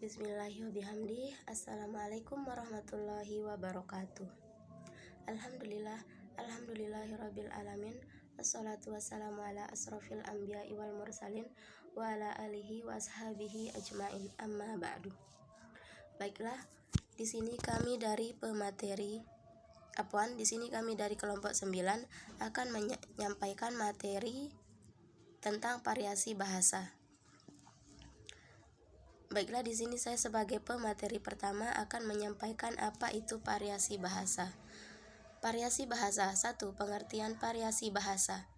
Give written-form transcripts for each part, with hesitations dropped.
Bismillahirrahmanirrahim. Assalamualaikum warahmatullahi wabarakatuh. Alhamdulillahirabbil alamin. Wassalatu wassalamu ala asrofil anbiya'i wal mursalin wa ala alihi wa ashabihi ajmain. Amma ba'du. Baiklah, di sini kami dari kelompok 9 akan menyampaikan materi tentang variasi bahasa. Baiklah, di sini saya sebagai pemateri pertama akan menyampaikan apa itu variasi bahasa. Variasi bahasa. 1. Pengertian variasi bahasa.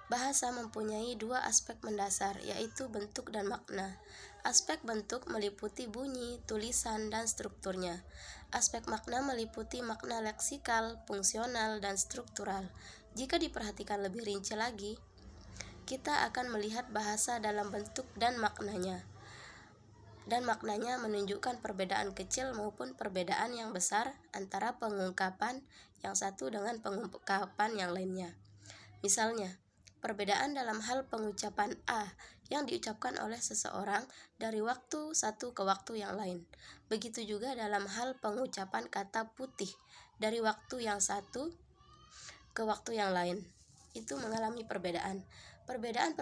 Bahasa mempunyai dua aspek mendasar, yaitu bentuk dan makna. Aspek bentuk meliputi bunyi, tulisan, dan strukturnya. Aspek makna meliputi makna leksikal, fungsional, dan struktural. Jika diperhatikan lebih rinci lagi, kita akan melihat bahasa dalam bentuk dan maknanya menunjukkan perbedaan kecil maupun perbedaan yang besar antara pengungkapan yang satu dengan pengungkapan yang lainnya. Misalnya, perbedaan dalam hal pengucapan A yang diucapkan oleh seseorang dari waktu satu ke waktu yang lain. Begitu juga dalam hal pengucapan kata putih dari waktu yang satu ke waktu yang lain. Itu mengalami perbedaan. Perbedaan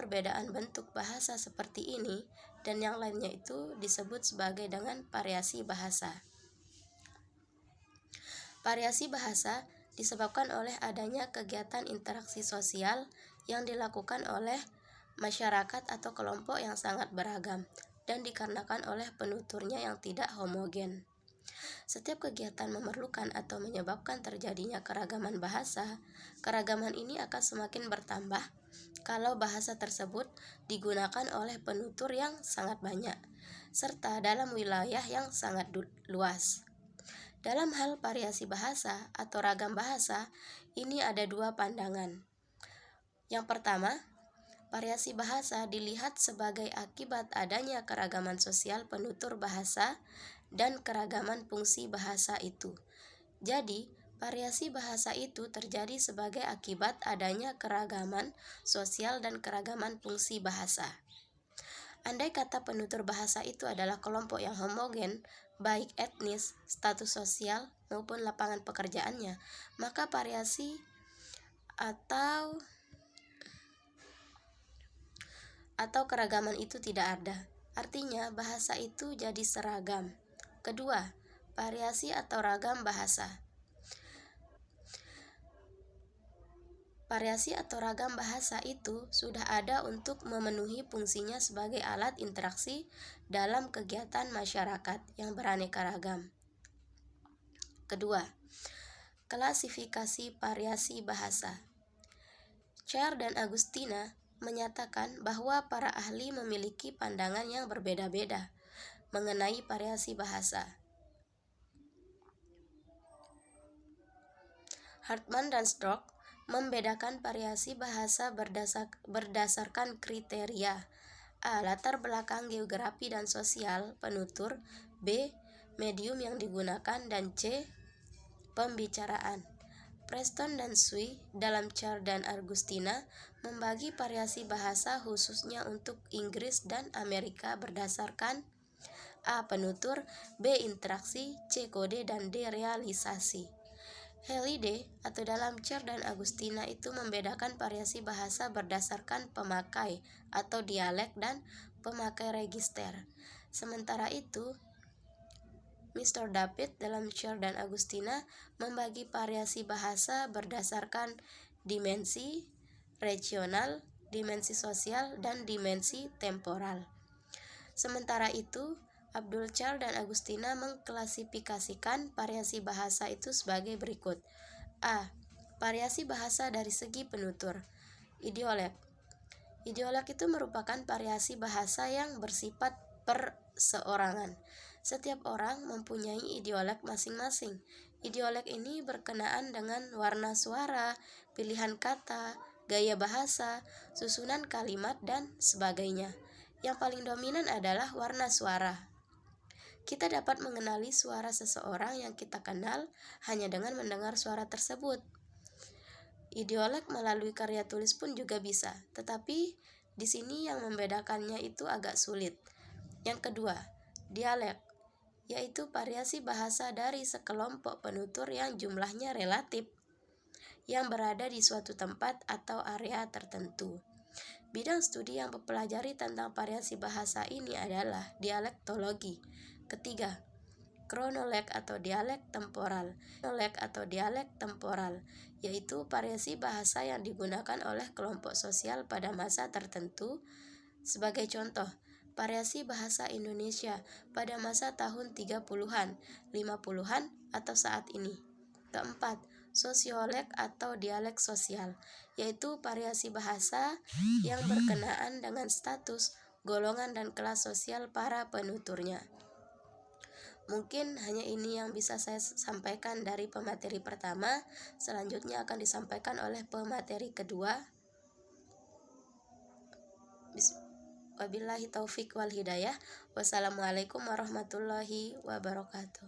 bentuk bahasa seperti ini dan yang lainnya itu disebut sebagai dengan variasi bahasa. Variasi bahasa disebabkan oleh adanya kegiatan interaksi sosial yang dilakukan oleh masyarakat atau kelompok yang sangat beragam dan dikarenakan oleh penuturnya yang tidak homogen. Setiap kegiatan memerlukan atau menyebabkan terjadinya keragaman bahasa. Keragaman ini akan semakin bertambah kalau bahasa tersebut digunakan oleh penutur yang sangat banyak, serta dalam wilayah yang sangat luas. Dalam hal variasi bahasa atau ragam bahasa, ini ada dua pandangan. Yang pertama, variasi bahasa dilihat sebagai akibat adanya keragaman sosial penutur bahasa dan keragaman fungsi bahasa itu. Jadi, variasi bahasa itu terjadi sebagai akibat adanya keragaman sosial dan keragaman fungsi bahasa. Andai kata penutur bahasa itu adalah kelompok yang homogen, baik etnis, status sosial, maupun lapangan pekerjaannya, maka variasi atau keragaman itu tidak ada. Artinya, bahasa itu jadi seragam. Kedua, variasi atau ragam bahasa. Variasi atau ragam bahasa itu sudah ada untuk memenuhi fungsinya sebagai alat interaksi dalam kegiatan masyarakat yang beraneka ragam. Kedua, klasifikasi variasi bahasa. Chair dan Agustina menyatakan bahwa para ahli memiliki pandangan yang berbeda-beda mengenai variasi bahasa. Hartman dan Stork membedakan variasi bahasa berdasarkan kriteria: A. Latar belakang geografi dan sosial penutur, B. Medium yang digunakan, dan C. Pembicaraan. Preston dan Sui dalam Chair dan Agustina membagi variasi bahasa khususnya untuk Inggris dan Amerika berdasarkan A. Penutur, B. Interaksi, C. Kode, dan D. Realisasi. Halliday atau dalam Chair dan Agustina itu membedakan variasi bahasa berdasarkan pemakai atau dialek dan pemakai register. Sementara itu, Mr. David dalam Chair dan Agustina membagi variasi bahasa berdasarkan dimensi regional, dimensi sosial, dan dimensi temporal. Sementara itu, Abdul Chair dan Agustina mengklasifikasikan variasi bahasa itu sebagai berikut. A. Variasi bahasa dari segi penutur. Idiolek. Idiolek itu merupakan variasi bahasa yang bersifat perseorangan. Setiap orang mempunyai idiolek masing-masing. Idiolek ini berkenaan dengan warna suara, pilihan kata, gaya bahasa, susunan kalimat, dan sebagainya. Yang paling dominan adalah warna suara. Kita dapat mengenali suara seseorang yang kita kenal hanya dengan mendengar suara tersebut. Idiolek melalui karya tulis pun juga bisa, tetapi di sini yang membedakannya itu agak sulit. Yang kedua, Dialek, yaitu variasi bahasa dari sekelompok penutur yang jumlahnya relatif, yang berada di suatu tempat atau area tertentu. Bidang studi yang mempelajari tentang variasi bahasa ini adalah dialektologi. Ketiga, kronoleg atau dialek temporal. Kronoleg atau dialek temporal, yaitu variasi bahasa yang digunakan oleh kelompok sosial pada masa tertentu. Sebagai contoh, variasi bahasa Indonesia pada masa tahun 30-an, 50-an, atau saat ini. Keempat, sosioleg atau dialek sosial, yaitu variasi bahasa yang berkenaan dengan status, golongan, dan kelas sosial para penuturnya. Mungkin hanya ini yang bisa saya sampaikan dari pemateri pertama. Selanjutnya akan disampaikan oleh pemateri kedua. Wabillahi taufik wal hidayah. Wassalamualaikum warahmatullahi wabarakatuh.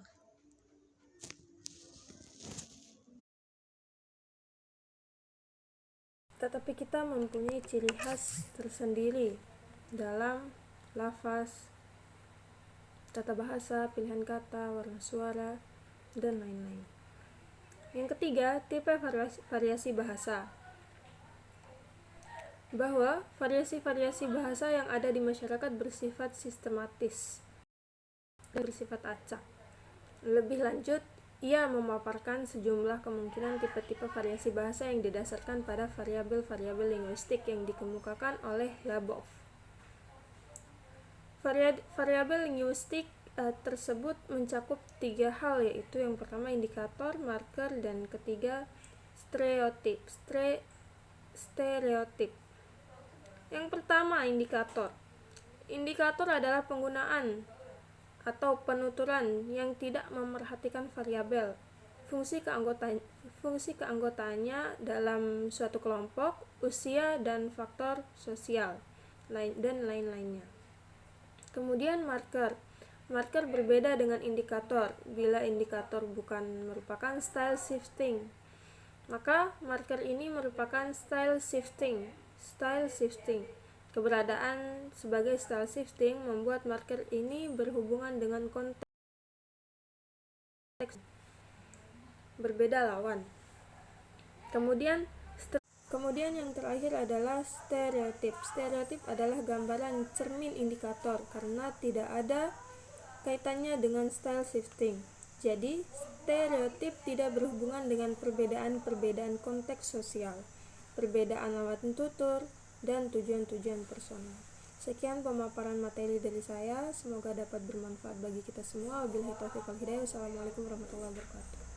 Tetapi kita mempunyai ciri khas tersendiri dalam lafaz, tata bahasa, pilihan kata, warna suara, dan lain-lain. Yang ketiga, tipe variasi bahasa. Bahwa variasi-variasi bahasa yang ada di masyarakat bersifat sistematis dan bersifat acak. Lebih lanjut, ia memaparkan sejumlah kemungkinan tipe-tipe variasi bahasa yang didasarkan pada variabel-variabel linguistik yang dikemukakan oleh Labov. Variabel linguistik tersebut mencakup 3 hal, yaitu yang pertama indikator, marker, dan ketiga stereotip. Yang pertama, indikator. Indikator adalah penggunaan atau penuturan yang tidak memerhatikan variabel, fungsi keanggotaannya dalam suatu kelompok, usia, dan faktor sosial, dan lain-lainnya. Kemudian marker. Marker berbeda dengan indikator. Bila indikator bukan merupakan style shifting, maka marker ini merupakan style shifting. Keberadaan sebagai style shifting membuat marker ini berhubungan dengan konteks berbeda lawan. Kemudian yang terakhir adalah stereotip. Stereotip adalah gambaran cermin indikator karena tidak ada kaitannya dengan style shifting. Jadi, stereotip tidak berhubungan dengan perbedaan konteks sosial, perbedaan lawan tutur, dan tujuan-tujuan personal. Sekian pemaparan materi dari saya, semoga dapat bermanfaat bagi kita semua. Wabillahi taufiq wal hidayah. Wassalamualaikum warahmatullahi wabarakatuh.